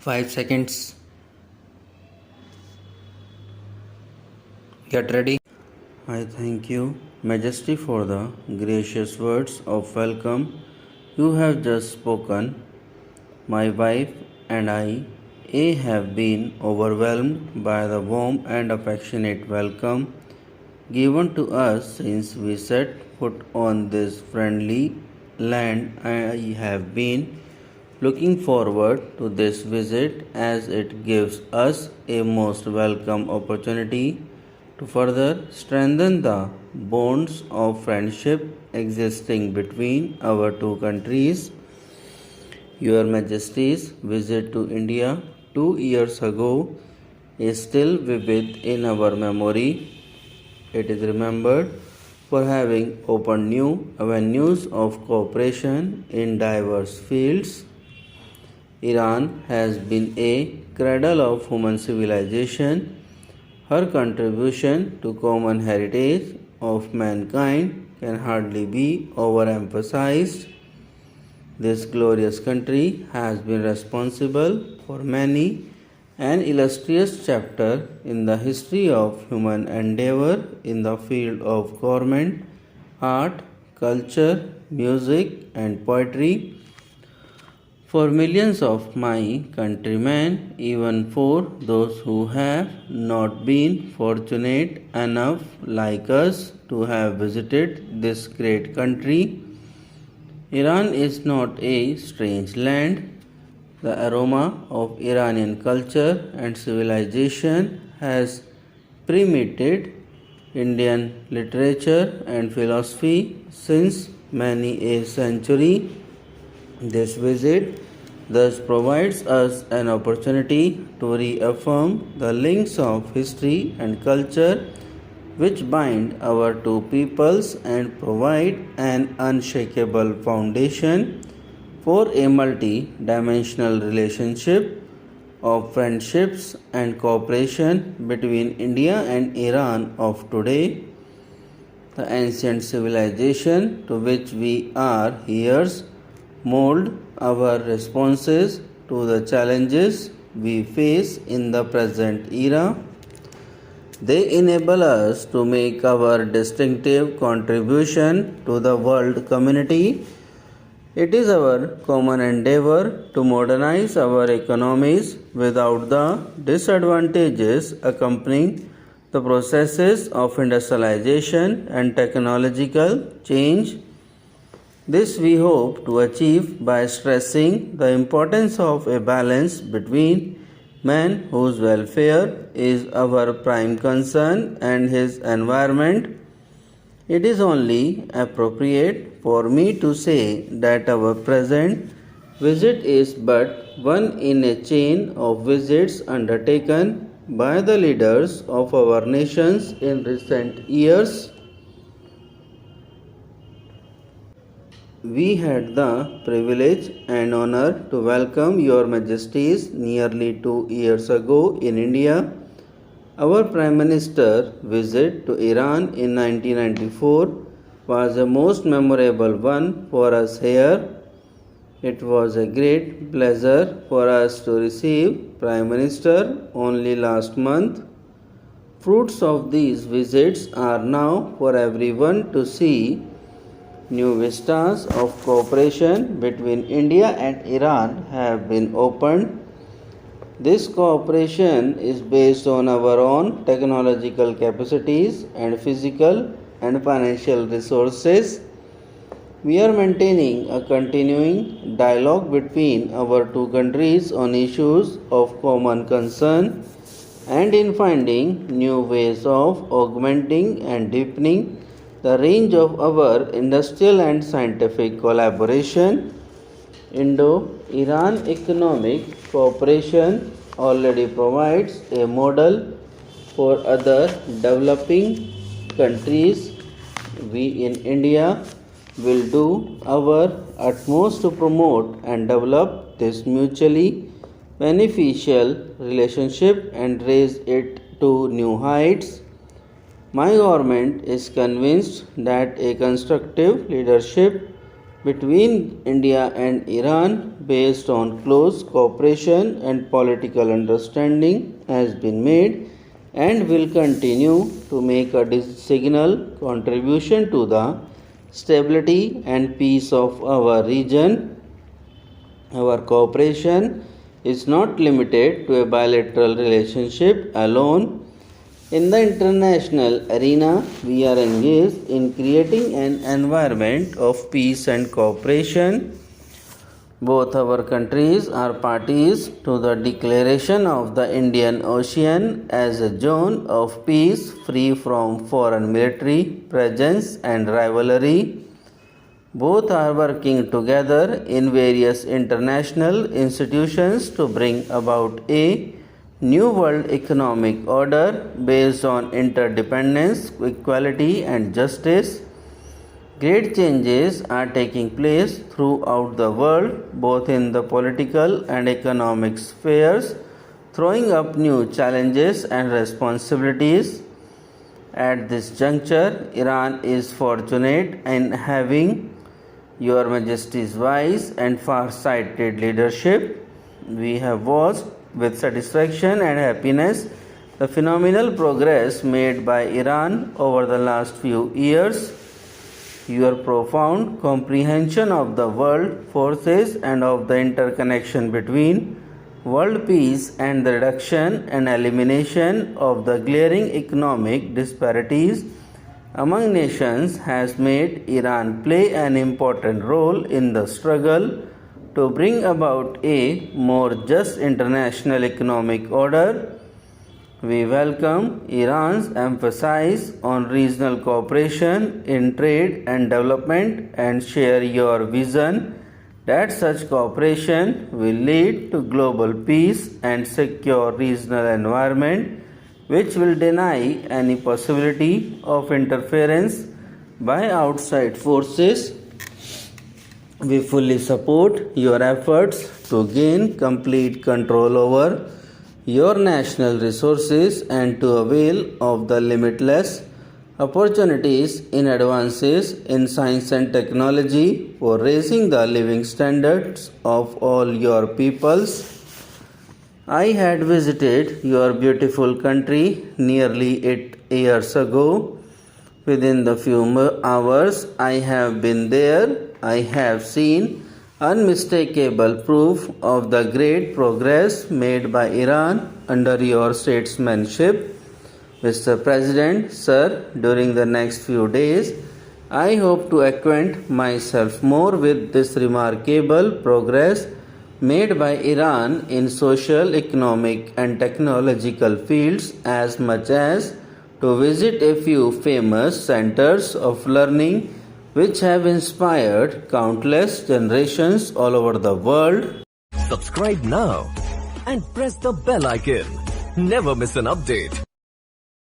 5 seconds. Get ready. I thank you, Majesty, for the gracious words of welcome you have just spoken. My wife and I have been overwhelmed by the warm and affectionate welcome given to us since we set foot on this friendly land. I have been looking forward to this visit as it gives us a most welcome opportunity to further strengthen the bonds of friendship existing between our two countries. Your Majesty's visit to India 2 years ago is still vivid in our memory. It is remembered for having opened new avenues of cooperation in diverse fields. Iran has been a cradle of human civilization. Her contribution to common heritage of mankind can hardly be overemphasized. This glorious country has been responsible for many an illustrious chapter in the history of human endeavor in the field of government, art, culture, music, and poetry. For millions of my countrymen, even for those who have not been fortunate enough like us to have visited this great country, Iran is not a strange land. The aroma of Iranian culture and civilization has permeated Indian literature and philosophy since many a century. This visit thus provides us an opportunity to reaffirm the links of history and culture which bind our two peoples and provide an unshakable foundation for a multi-dimensional relationship of friendships and cooperation between India and Iran of today. The ancient civilization to which we are heirs mold our responses to the challenges we face in the present era. They enable us to make our distinctive contribution to the world community. It is our common endeavor to modernize our economies without the disadvantages accompanying the processes of industrialization and technological change. This we hope to achieve by stressing the importance of a balance between man whose welfare is our prime concern and his environment. It is only appropriate for me to say that our present visit is but one in a chain of visits undertaken by the leaders of our nations in recent years. We had the privilege and honor to welcome Your Majesties nearly 2 years ago in India. Our Prime Minister's visit to Iran in 1994 was a most memorable one for us here. It was a great pleasure for us to receive Prime Minister only last month. Fruits of these visits are now for everyone to see. New vistas of cooperation between India and Iran have been opened. This cooperation is based on our own technological capacities and physical and financial resources. We are maintaining a continuing dialogue between our two countries on issues of common concern and in finding new ways of augmenting and deepening the range of our industrial and scientific collaboration. Indo-Iran economic cooperation already provides a model for other developing countries. We in India will do our utmost to promote and develop this mutually beneficial relationship and raise it to new heights. My government is convinced that a constructive leadership between India and Iran based on close cooperation and political understanding has been made and will continue to make a signal contribution to the stability and peace of our region. Our cooperation is not limited to a bilateral relationship alone. In the international arena, we are engaged in creating an environment of peace and cooperation. Both our countries are parties to the declaration of the Indian Ocean as a zone of peace free from foreign military presence and rivalry. Both are working together in various international institutions to bring about a new world economic order based on interdependence, equality, and justice. Great changes are taking place throughout the world, both in the political and economic spheres, throwing up new challenges and responsibilities. At this juncture, Iran is fortunate in having Your Majesty's wise and far-sighted leadership. We have watched with satisfaction and happiness the phenomenal progress made by Iran over the last few years. Your profound comprehension of the world forces and of the interconnection between world peace and the reduction and elimination of the glaring economic disparities among nations has made Iran play an important role in the struggle to bring about a more just international economic order. We welcome Iran's emphasis on regional cooperation in trade and development and share your vision that such cooperation will lead to global peace and secure regional environment which will deny any possibility of interference by outside forces. We fully support your efforts to gain complete control over your national resources and to avail of the limitless opportunities in advances in science and technology for raising the living standards of all your peoples. I had visited your beautiful country nearly 8 years ago. Within the few hours I have been there, I have seen unmistakable proof of the great progress made by Iran under your statesmanship. Mr. President, sir, during the next few days, I hope to acquaint myself more with this remarkable progress made by Iran in social, economic, and technological fields as much as to visit a few famous centers of learning which have inspired countless generations all over the world. Subscribe now and press the bell icon. Never miss an update.